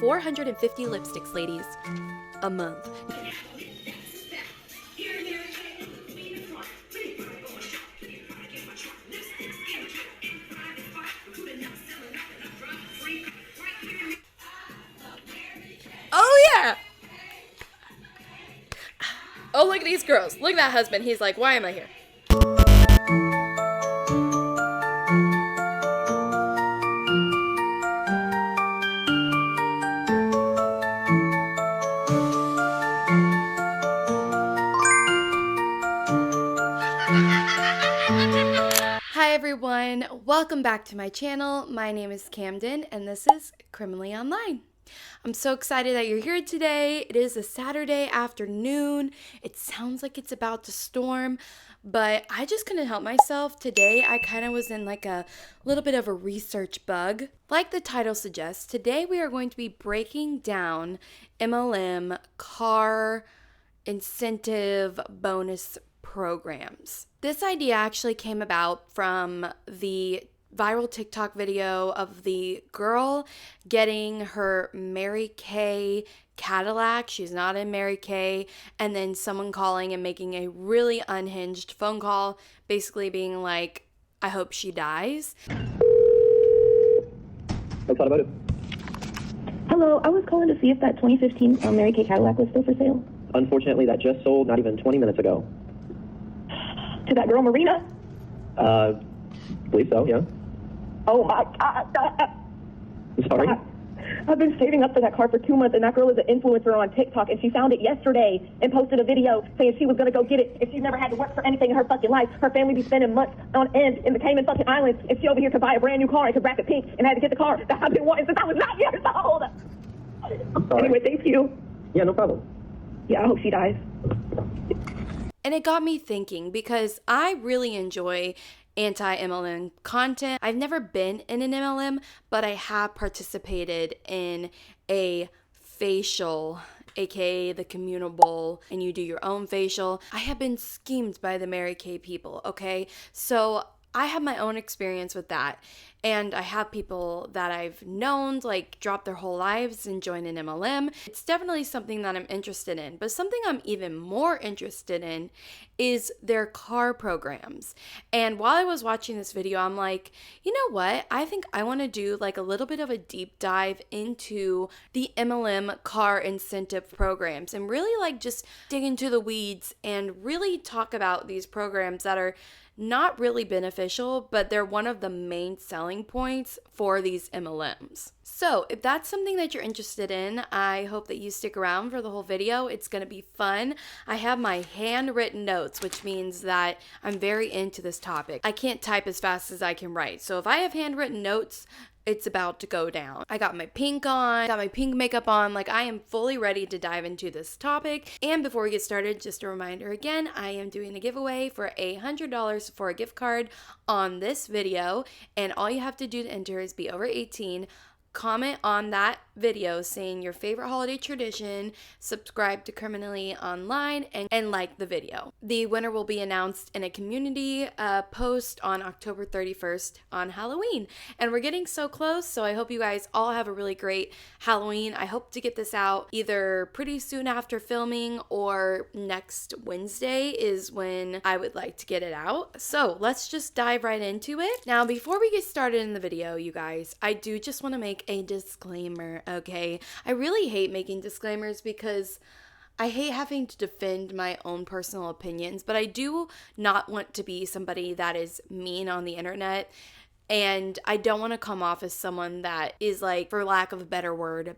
450 lipsticks, ladies, a month. Oh yeah! Oh, look at these girls. Look at that husband. He's like, why am I here? Hi everyone, welcome back to my channel. My name is Camden and this is Criminally Online. I'm so excited that you're here today. It is a Saturday afternoon. It sounds like it's about to storm, but I just couldn't help myself. Today I kind of was in like a little bit of a research bug. Like the title suggests, today we are going to be breaking down MLM car incentive bonus programs. This idea actually came about from the viral TikTok video of the girl getting her Mary Kay Cadillac. She's not in Mary Kay. And then someone calling and making a really unhinged phone call, basically being like, I hope she dies. I thought about it. Hello, I was calling to see if that 2015 Mary Kay Cadillac was still for sale. Unfortunately, that just sold not even 20 minutes ago. To that girl Marina? Believe so, yeah. Oh my God. Sorry? I've been saving up for that car for 2 months, and that girl is an influencer on TikTok, and she found it yesterday and posted a video saying she was going to go get it if she never had to work for anything in her fucking life. Her family be spending months on end in the Cayman fucking Islands, and she over here could buy a brand new car and could wrap it pink and had to get the car that I've been wanting since I was 9 years old. I'm sorry. Anyway, thank you. Yeah, no problem. Yeah, I hope she dies. And it got me thinking because I really enjoy anti-MLM content. I've never been in an MLM, but I have participated in a facial, aka the communable, and you do your own facial. I have been schemed by the Mary Kay people, okay? So I have my own experience with that. And I have people that I've known like drop their whole lives and join an MLM. It's definitely something that I'm interested in. But something I'm even more interested in is their car programs. And while I was watching this video, I'm like, you know what? I think I want to do like a little bit of a deep dive into the MLM car incentive programs and really like just dig into the weeds and really talk about these programs that are not really beneficial, but they're one of the main selling points for these MLMs. So if that's something that you're interested in, I hope that you stick around for the whole video. It's going to be fun. I have my handwritten notes, which means that I'm very into this topic. I can't type as fast as I can write. So if I have handwritten notes, it's about to go down. I got my pink on, got my pink makeup on, like I am fully ready to dive into this topic. And before we get started, just a reminder again, I am doing a giveaway for $100 for a gift card on this video. And all you have to do to enter is be over 18, comment on that video saying your favorite holiday tradition, subscribe to Criminally Online, and like the video. The winner will be announced in a community post on October 31st on Halloween. And we're getting so close, so I hope you guys all have a really great Halloween. I hope to get this out either pretty soon after filming or next Wednesday is when I would like to get it out. So let's just dive right into it. Now, before we get started in the video, you guys, I do just want to make a disclaimer, okay? I really hate making disclaimers because I hate having to defend my own personal opinions, but I do not want to be somebody that is mean on the internet, and I don't want to come off as someone that is like, for lack of a better word,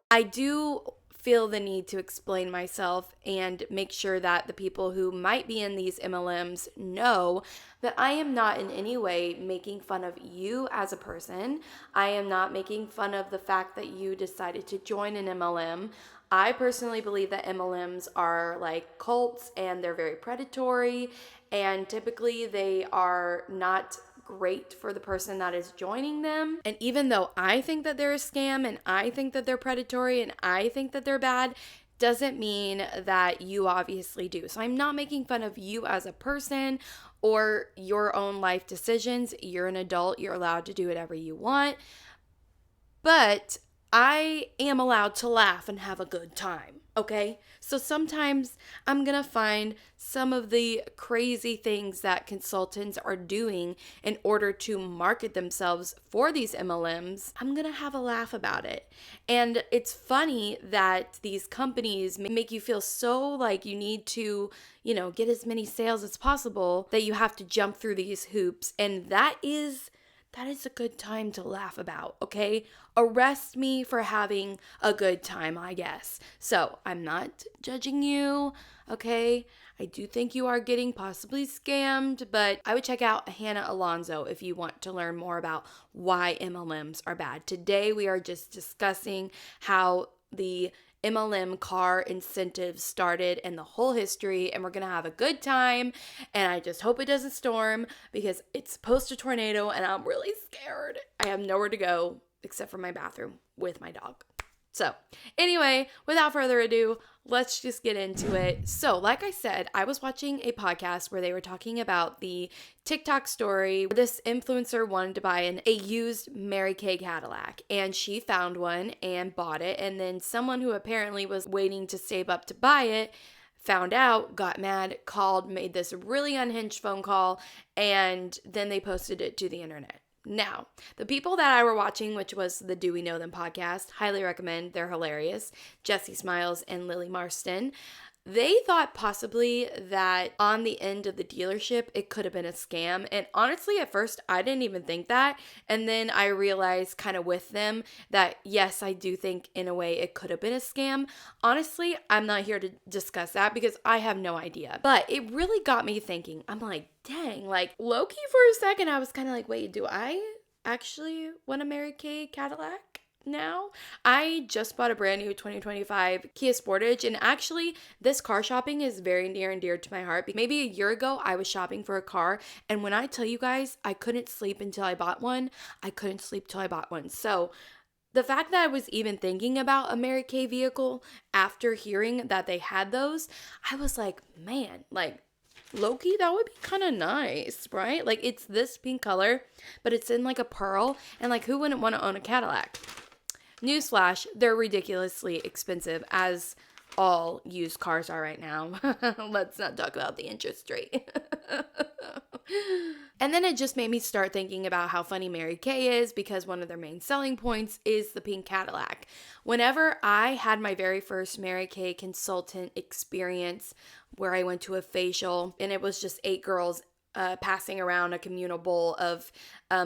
I do feel the need to explain myself and make sure that the people who might be in these MLMs know that I am not in any way making fun of you as a person. I am not making fun of the fact that you decided to join an MLM. I personally believe that MLMs are like cults and they're very predatory, and typically they are not great for the person that is joining them. And even though I think that they're a scam and I think that they're predatory and I think that they're bad, doesn't mean that you obviously do. So I'm not making fun of you as a person or your own life decisions. You're an adult, you're allowed to do whatever you want. But I am allowed to laugh and have a good time, okay? So sometimes I'm gonna find some of the crazy things that consultants are doing in order to market themselves for these MLMs. I'm gonna have a laugh about it. And it's funny that these companies make you feel so like you need to, get as many sales as possible, that you have to jump through these hoops. And that is a good time to laugh about, okay? Arrest me for having a good time, I guess. So I'm not judging you, okay? I do think you are getting possibly scammed, but I would check out Hannah Alonso if you want to learn more about why MLMs are bad. Today we are just discussing how the MLM car incentives started and the whole history, and we're gonna have a good time. And I just hope it doesn't storm because it's supposed to tornado and I'm really scared. I have nowhere to go except for my bathroom with my dog. So anyway, without further ado, let's just get into it. So like I said, I was watching a podcast where they were talking about the TikTok story. This influencer wanted to buy a used Mary Kay Cadillac, and she found one and bought it. And then someone who apparently was waiting to save up to buy it found out, got mad, called, made this really unhinged phone call, and then they posted it to the internet. Now, the people that I were watching, which was the Do We Know Them podcast, highly recommend. They're hilarious. Jesse Smiles and Lily Marston. They thought possibly that on the end of the dealership, it could have been a scam. And honestly, at first, I didn't even think that. And then I realized kind of with them that, yes, I do think in a way it could have been a scam. Honestly, I'm not here to discuss that because I have no idea. But it really got me thinking. I'm like, dang, like low-key for a second, I was kind of like, wait, do I actually want a Mary Kay Cadillac? Now, I just bought a brand new 2025 Kia Sportage, and actually this car shopping is very near and dear to my heart. Maybe a year ago I was shopping for a car, and when I tell you guys I couldn't sleep until I bought one, so the fact that I was even thinking about a Mary Kay vehicle after hearing that they had those, I was like, man, like low-key, that would be kind of nice, right? Like it's this pink color, but it's in like a pearl, and like who wouldn't want to own a Cadillac? Newsflash, they're ridiculously expensive, as all used cars are right now. Let's not talk about the interest rate. And then it just made me start thinking about how funny Mary Kay is, because one of their main selling points is the pink Cadillac. Whenever I had my very first Mary Kay consultant experience where I went to a facial and it was just 8 girls passing around a communal bowl of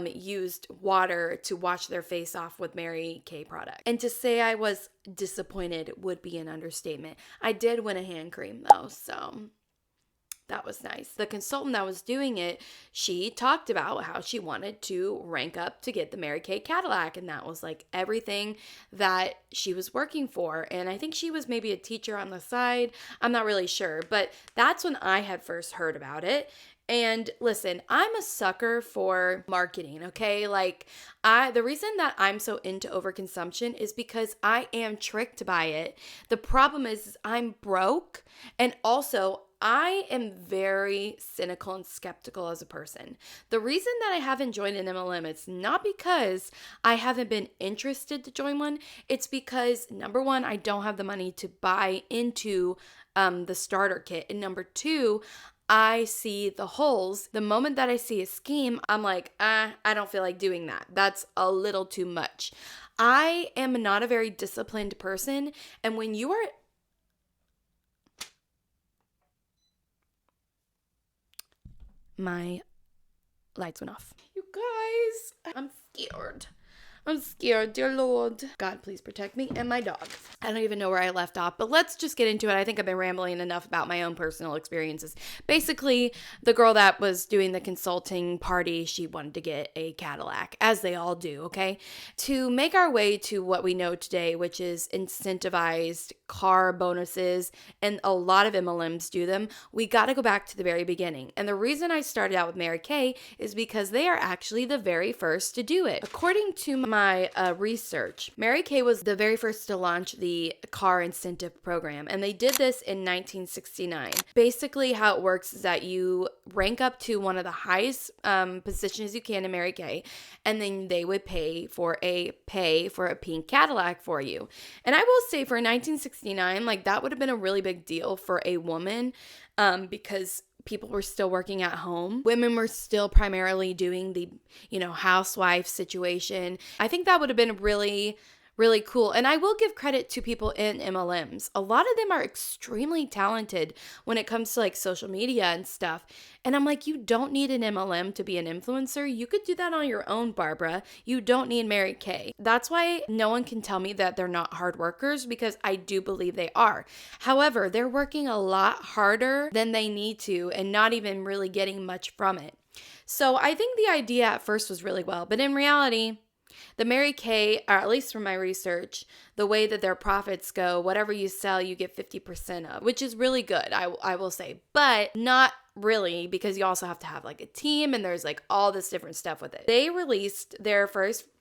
used water to wash their face off with Mary Kay product. And to say I was disappointed would be an understatement. I did win a hand cream though, so that was nice. The consultant that was doing it, she talked about how she wanted to rank up to get the Mary Kay Cadillac, and that was like everything that she was working for. And I think she was maybe a teacher on the side. I'm not really sure, but that's when I had first heard about it. And listen, I'm a sucker for marketing, okay? Like the reason that I'm so into overconsumption is because I am tricked by it. The problem is I'm broke, and also I am very cynical and skeptical as a person. The reason that I haven't joined an MLM, it's not because I haven't been interested to join one. It's because number one, I don't have the money to buy into the starter kit. And number two, I see the holes. The moment that I see a scheme, I'm like, I don't feel like doing that. That's a little too much. I am not a very disciplined person. And when you are... My lights went off. You guys, I'm scared. I'm scared, dear Lord. God, please protect me and my dog. I don't even know where I left off, but let's just get into it. I think I've been rambling enough about my own personal experiences. Basically, the girl that was doing the consulting party, she wanted to get a Cadillac, as they all do, okay? To make our way to what we know today, which is incentivized car bonuses, and a lot of MLMs do them, we got to go back to the very beginning. And the reason I started out with Mary Kay is because they are actually the very first to do it. According to my research, Mary Kay was the very first to launch the car incentive program, and they did this in 1969. Basically, how it works is that you rank up to one of the highest positions you can in Mary Kay, and then they would pay for a pink Cadillac for you. And I will say for 1969, like that would have been a really big deal for a woman, because people were still working at home. Women were still primarily doing the, housewife situation. I think that would have been really cool. And I will give credit to people in MLMs. A lot of them are extremely talented when it comes to like social media and stuff. And I'm like, you don't need an MLM to be an influencer. You could do that on your own, Barbara. You don't need Mary Kay. That's why no one can tell me that they're not hard workers, because I do believe they are. However, they're working a lot harder than they need to and not even really getting much from it. So I think the idea at first was really well, but in reality, the Mary Kay, or at least from my research, the way that their profits go, whatever you sell, you get 50% of, which is really good, I will say, but not really, because you also have to have like a team and there's like all this different stuff with it. They released their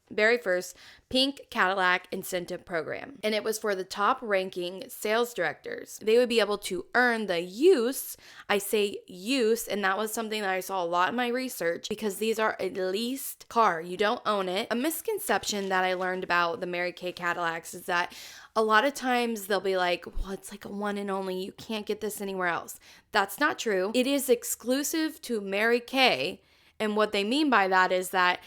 very first pink Cadillac incentive program, and it was for the top ranking sales directors. They would be able to earn the use, I say use, and that was something that I saw a lot in my research, because these are a leased car. You don't own it. A misconception that I learned about the Mary Kay Cadillacs is that a lot of times they'll be like, well, it's like a one and only. You can't get this anywhere else. That's not true. It is exclusive to Mary Kay, and what they mean by that is that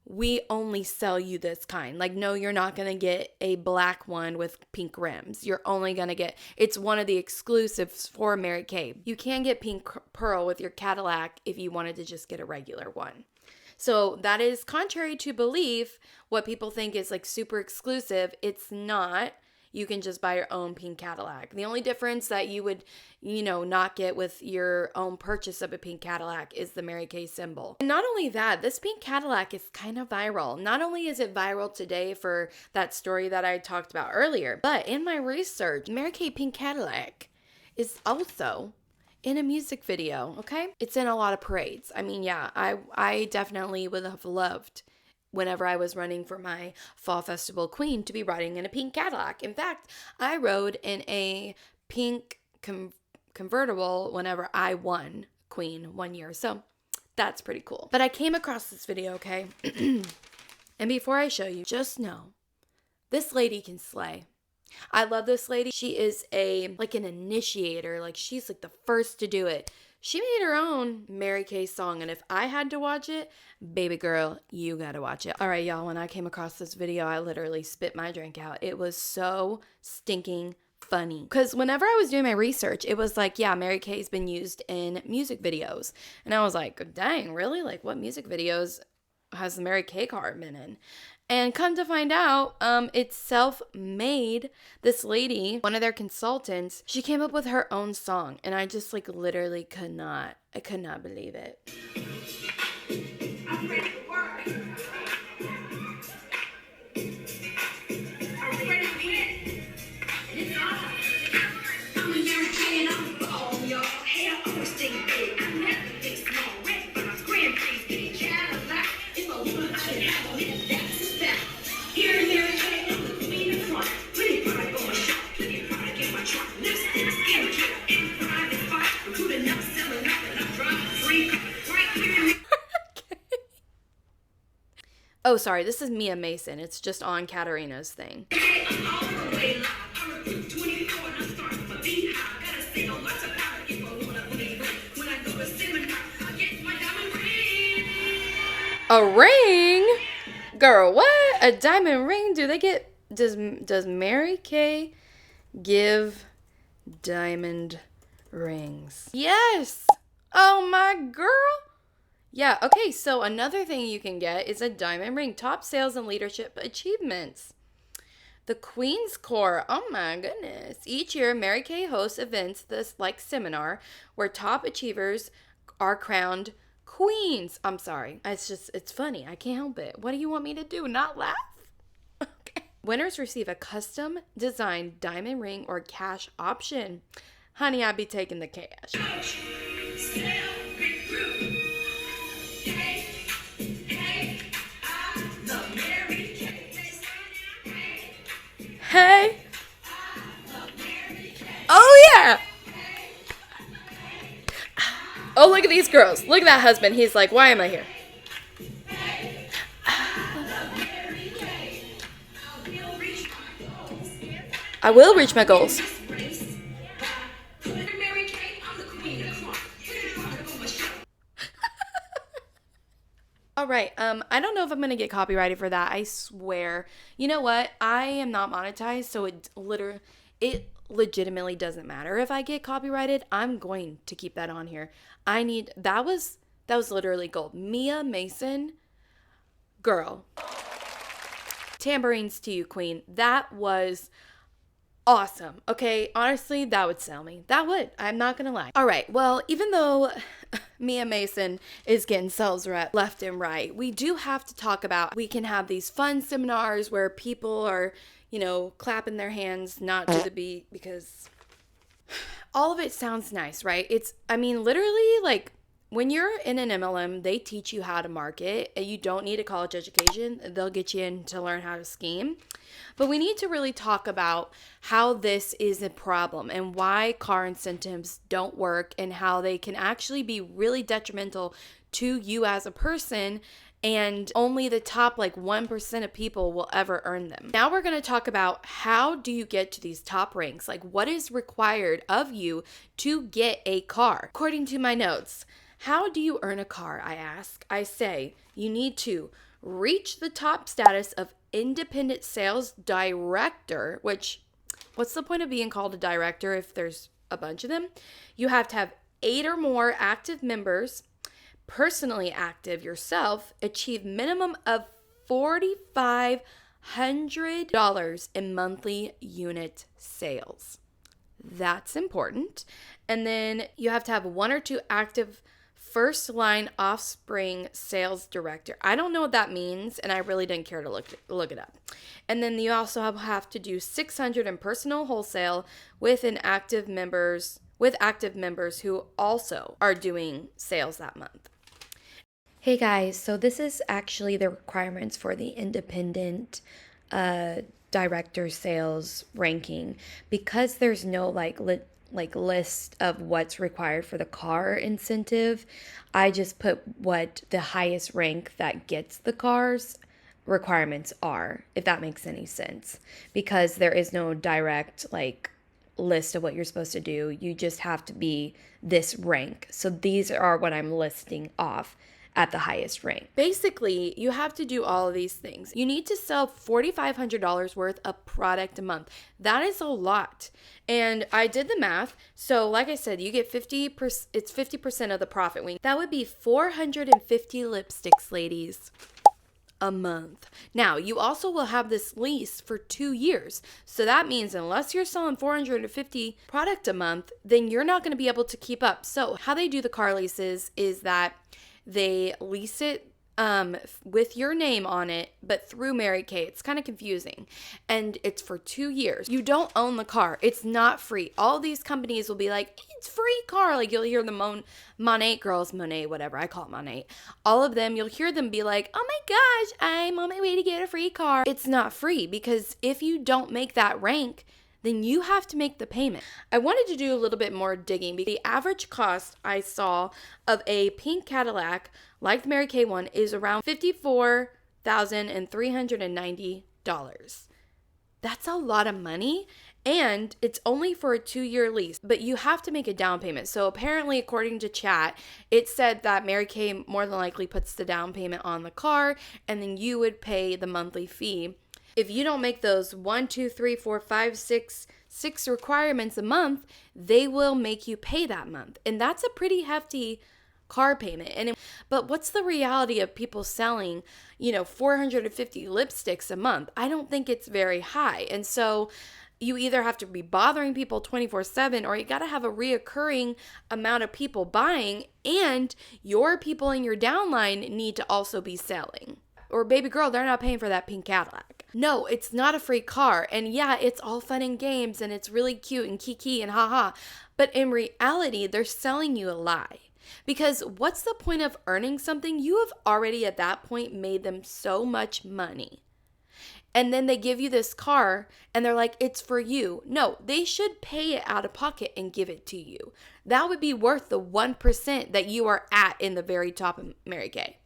we only sell you this kind. Like, no, you're not going to get a black one with pink rims. You're only going to get, it's one of the exclusives for Mary Kay. You can get pink pearl with your Cadillac if you wanted to just get a regular one. So that is contrary to belief. What people think is like super exclusive, it's not. You can just buy your own pink Cadillac. The only difference that you would, not get with your own purchase of a pink Cadillac is the Mary Kay symbol. And not only that, this pink Cadillac is kind of viral. Not only is it viral today for that story that I talked about earlier, but in my research, Mary Kay pink Cadillac is also in a music video, okay? It's in a lot of parades. I mean, yeah, I definitely would have loved, whenever I was running for my Fall Festival Queen, to be riding in a pink Cadillac. In fact, I rode in a pink convertible whenever I won Queen one year. So that's pretty cool. But I came across this video, okay? And before I show you, just know, this lady can slay. I love this lady. She is an initiator. Like, she's like the first to do it. She made her own Mary Kay song, and if I had to watch it, baby girl, you gotta watch it. All right, y'all, when I came across this video, I literally spit my drink out. It was so stinking funny. Because whenever I was doing my research, it was like, yeah, Mary Kay's been used in music videos. And I was like, dang, really? Like, what music videos has the Mary Kay car been in? And come to find out, it's self-made. This lady, one of their consultants, she came up with her own song. And I just literally could not believe it. I'm ready to work. I'm ready to win. It's on. I'm a Mary Kay and I'm a ball, y'all. Hair always stay big. I never think small. Ready for my grand face. Big Cadillac. If I would, I should have a minute. That's a fact. Here in Mary Kay, I'm the queen in front. Pretty product on my shop. Pretty product in my trunk. Lipstick, skincare, and private fight. Including up, selling up, and I'm driving free. Right here in Oh, sorry, this is Mia Mason. It's just on Katarina's thing. A ring? Girl, what? A diamond ring? Does Mary Kay give diamond rings? Yes! Oh my girl! Yeah, okay, so another thing you can get is a diamond ring. Top sales and leadership achievements. The Queen's Corps. Oh my goodness. Each year, Mary Kay hosts events like seminar where top achievers are crowned queens. I'm sorry. It's funny. I can't help it. What do you want me to do? Not laugh? Okay. Winners receive a custom designed diamond ring or cash option. Honey, I'd be taking the cash. Hey. Oh, yeah. Oh, look at these girls. Look at that husband. He's like, why am I here? I will reach my goals. All right. I don't know if I'm going to get copyrighted for that. I swear. You know what? I am not monetized, so it legitimately doesn't matter if I get copyrighted. I'm going to keep that on here. That was literally gold. Mia Mason, girl. Tambourines to you, queen. That was awesome. Okay, honestly, that would sell me. That would. I'm not gonna lie. All right, well, even though Mia Mason is getting sales rep left and right, we do have to talk about, we can have these fun seminars where people are, clapping their hands, not to the beat, because all of it sounds nice, right? Literally, like, when you're in an MLM, they teach you how to market, and you don't need a college education. They'll get you in to learn how to scheme. But we need to really talk about how this is a problem and why car incentives don't work and how they can actually be really detrimental to you as a person, and only the top 1% of people will ever earn them. Now we're going to talk about how do you get to these top ranks? Like, what is required of you to get a car? According to my notes, how do you earn a car, I ask? I say you need to reach the top status of independent sales director, which, what's the point of being called a director if there's a bunch of them? You have to have 8 or more active members, personally active yourself, achieve minimum of $4,500 in monthly unit sales. That's important. And then you have to have 1 or 2 active first line offspring sales director. I don't know what that means, and I really didn't care to look it up. And then you also have to do 600 in personal wholesale with active members who also are doing sales that month. Hey guys, so this is actually the requirements for the independent director sales ranking. Because there's no list of what's required for the car incentive, I just put what the highest rank that gets the car's requirements are, if that makes any sense, because there is no direct list of what you're supposed to do. You just have to be this rank. So these are what I'm listing off at the highest rank. Basically, you have to do all of these things. You need to sell $4,500 worth of product a month. That is a lot. And I did the math. So like I said, you get 50%, it's 50% of the profit wing. That would be 450 lipsticks, ladies, a month. Now, you also will have this lease for 2 years. So that means unless you're selling 450 product a month, then you're not going to be able to keep up. So how they do the car leases is that they lease it with your name on it, but through Mary Kay. It's kind of confusing. And it's for 2 years. You don't own the car. It's not free. All these companies will be like, it's free car. Like, you'll hear the Monet girls, Monet, whatever. I call it Monet. All of them, you'll hear them be like, oh my gosh, I'm on my way to get a free car. It's not free, because if you don't make that rank, then you have to make the payment. I wanted to do a little bit more digging, because the average cost I saw of a pink Cadillac, like the Mary Kay one, is around $54,390. That's a lot of money, and it's only for a 2-year lease, but you have to make a down payment. So apparently, according to chat, it said that Mary Kay more than likely puts the down payment on the car, and then you would pay the monthly fee. If you don't make those 1, 2, 3, 4, 5, 6 requirements a month, they will make you pay that month. And that's a pretty hefty car payment. But what's the reality of people selling, 450 lipsticks a month? I don't think it's very high. And so you either have to be bothering people 24/7, or you got to have a reoccurring amount of people buying, and your people in your downline need to also be selling. Or baby girl, they're not paying for that pink Cadillac. No, it's not a free car. And yeah, it's all fun and games and it's really cute and kiki and haha. But in reality, they're selling you a lie. Because what's the point of earning something? You have already at that point made them so much money. And then they give you this car and they're like, it's for you. No, they should pay it out of pocket and give it to you. That would be worth the 1% that you are at in the very top of Mary Kay.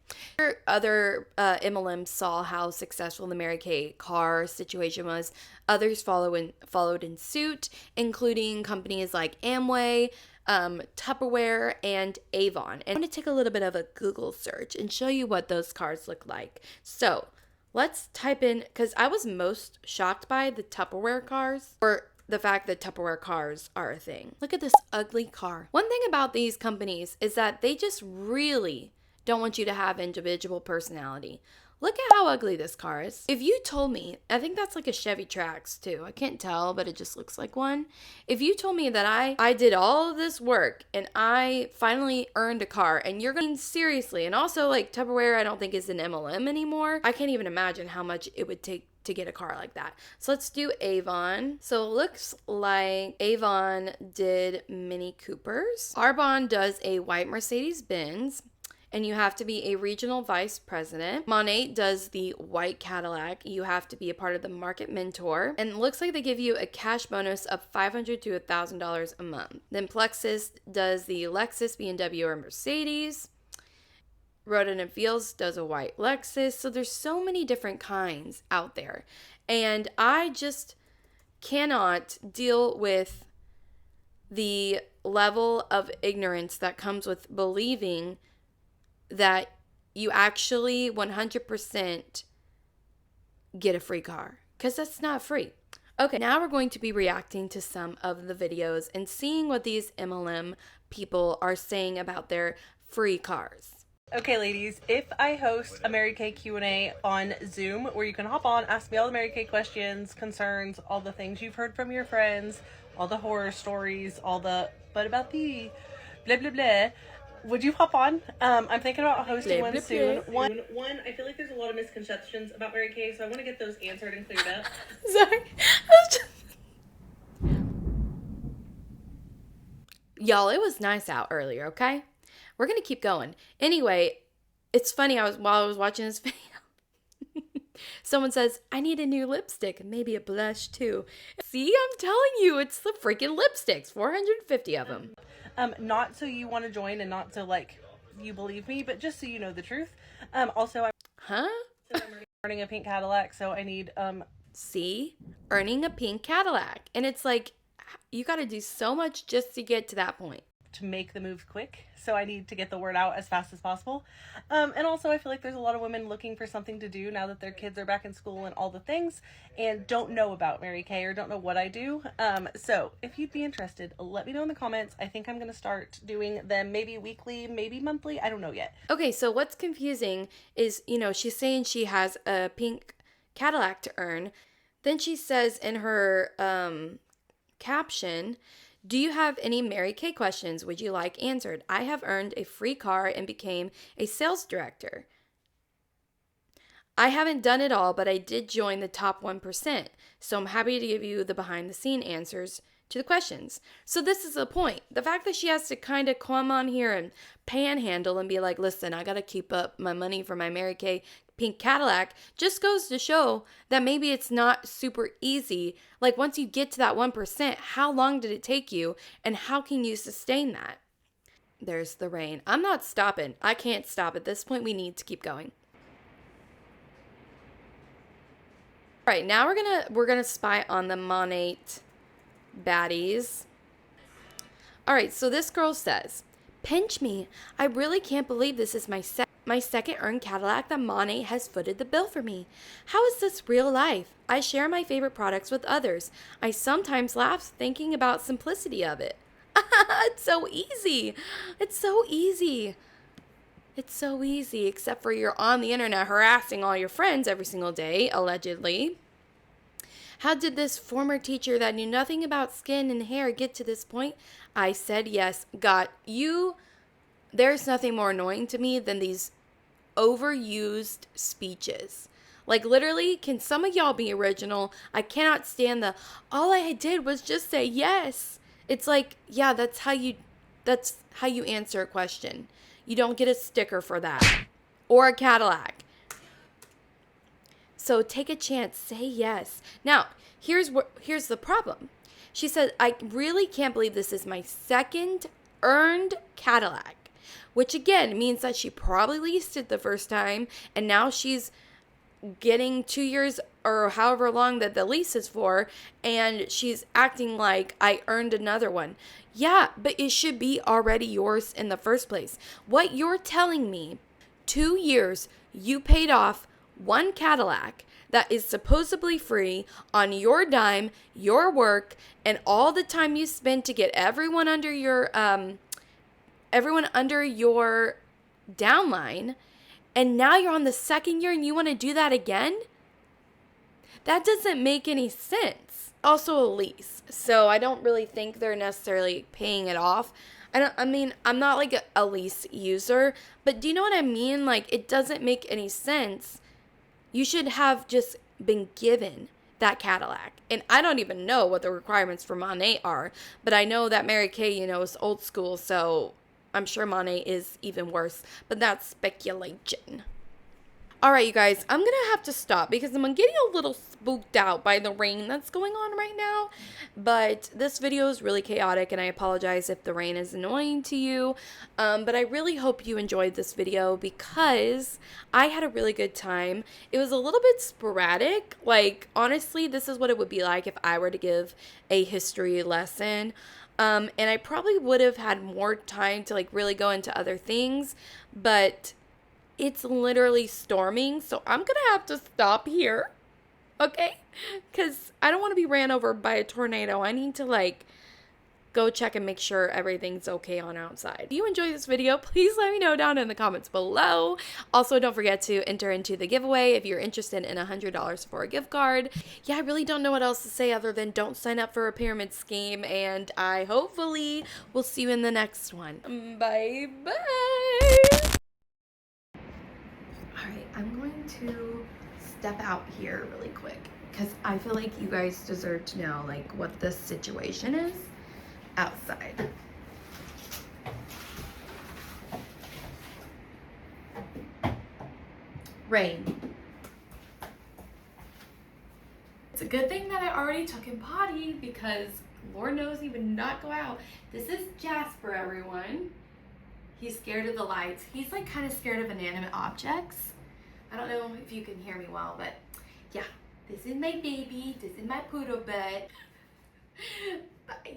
Other MLMs saw how successful the Mary Kay car situation was. Others followed in suit, including companies like Amway, Tupperware, and Avon. And I'm going to take a little bit of a Google search and show you what those cars look like. So let's type in, because I was most shocked by the Tupperware cars, or the fact that Tupperware cars are a thing. Look at this ugly car. One thing about these companies is that they just really don't want you to have individual personality. Look at how ugly this car is. If you told me, I think that's like a Chevy Trax too. I can't tell, but it just looks like one. If you told me that I did all of this work and I finally earned a car and you're going seriously, and also like Tupperware I don't think is an MLM anymore. I can't even imagine how much it would take to get a car like that. So let's do Avon. So it looks like Avon did Mini Coopers. Arbonne does a white Mercedes-Benz, and you have to be a regional vice president. Monat does the white Cadillac. You have to be a part of the market mentor. And it looks like they give you a cash bonus of $500 to $1,000 a month. Then Plexus does the Lexus, BMW, or Mercedes. Mlm Fails does a white Lexus. So there's so many different kinds out there. And I just cannot deal with the level of ignorance that comes with believing that you actually 100% get a free car, because that's not free. Okay, now we're going to be reacting to some of the videos and seeing what these MLM people are saying about their free cars. Okay, ladies, if I host a Mary Kay Q&A on Zoom where you can hop on, ask me all the Mary Kay questions, concerns, all the things you've heard from your friends, all the horror stories, all the but about the blah blah blah, would you hop on? I'm thinking about hosting one soon. One, I feel like there's a lot of misconceptions about Mary Kay, so I want to get those answered and cleared up. Sorry. Y'all, it was nice out earlier, okay? We're going to keep going. Anyway, it's funny, while I was watching this video, someone says, I need a new lipstick, maybe a blush too. See, I'm telling you, it's the freaking lipsticks, 450 of them. Not so you want to join and not so like you believe me, but just so you know the truth. Also, I'm earning a pink Cadillac, so I need See, earning a pink Cadillac, and it's like you got to do so much just to get to that point. To make the move quick, so I need to get the word out as fast as possible. And also I feel like there's a lot of women looking for something to do now that their kids are back in school and all the things, and don't know about Mary Kay or don't know what I do. So if you'd be interested, let me know in the comments. I think I'm gonna start doing them maybe weekly, maybe monthly, I don't know yet. Okay, so what's confusing is, she's saying she has a pink Cadillac to earn. Then she says in her caption, do you have any Mary Kay questions would you like answered? I have earned a free car and became a sales director. I haven't done it all, but I did join the top 1%. So I'm happy to give you the behind the scene answers to the questions. So this is the point. The fact that she has to kind of come on here and panhandle and be like, listen, I got to keep up my money for my Mary Kay pink Cadillac just goes to show that maybe it's not super easy. Like once you get to that 1%, how long did it take you and how can you sustain that? There's the rain. I'm not stopping. I can't stop at this point. We need to keep going. All right, now we're gonna spy on the Monat baddies. All right, so this girl says, pinch me. I really can't believe this is my second earned Cadillac that Monat has footed the bill for me. How is this real life? I share my favorite products with others. I sometimes laugh thinking about simplicity of it. It's so easy. It's so easy. It's so easy, except for you're on the internet harassing all your friends every single day, allegedly. How did this former teacher that knew nothing about skin and hair get to this point? I said yes. God, there's nothing more annoying to me than these overused speeches. Like, literally, can some of y'all be original? I cannot stand the, all I did was just say yes. It's like, yeah, that's how you answer a question. You don't get a sticker for that. Or a Cadillac. So take a chance, say yes. Now, here's the problem. She said, I really can't believe this is my second earned Cadillac, which again means that she probably leased it the first time, and now she's getting 2 years or however long that the lease is for, and she's acting like I earned another one. Yeah, but it should be already yours in the first place. What you're telling me, 2 years you paid off one Cadillac that is supposedly free on your dime, your work, and all the time you spent to get everyone under your downline, and now you're on the second year and you want to do that again? That doesn't make any sense. Also a lease, so I don't really think they're necessarily paying it off. I'm not like a lease user, but do you know what I mean? Like, it doesn't make any sense. You should have just been given that Cadillac. And I don't even know what the requirements for Monet are, but I know that Mary Kay, is old school, so I'm sure Monet is even worse, but that's speculation. All right, you guys, I'm going to have to stop because I'm getting a little spooked out by the rain that's going on right now. But this video is really chaotic, and I apologize if the rain is annoying to you. But I really hope you enjoyed this video because I had a really good time. It was a little bit sporadic. Like, honestly, this is what it would be like if I were to give a history lesson. And I probably would have had more time to, like, really go into other things. But it's literally storming, so I'm gonna have to stop here, okay? Because I don't want to be ran over by a tornado. I need to, like, go check and make sure everything's okay on outside. If you enjoyed this video, please let me know down in the comments below. Also, don't forget to enter into the giveaway if you're interested in $100 for a gift card. Yeah, I really don't know what else to say other than don't sign up for a pyramid scheme, and I hopefully will see you in the next one. Bye-bye! Alright, I'm going to step out here really quick because I feel like you guys deserve to know, like, what the situation is outside. Rain. It's a good thing that I already took him potty because Lord knows he would not go out. This is Jasper, everyone. He's scared of the lights. He's, like, kind of scared of inanimate objects. I don't know if you can hear me well, but yeah, this is my baby. This is my poodle butt. Bye.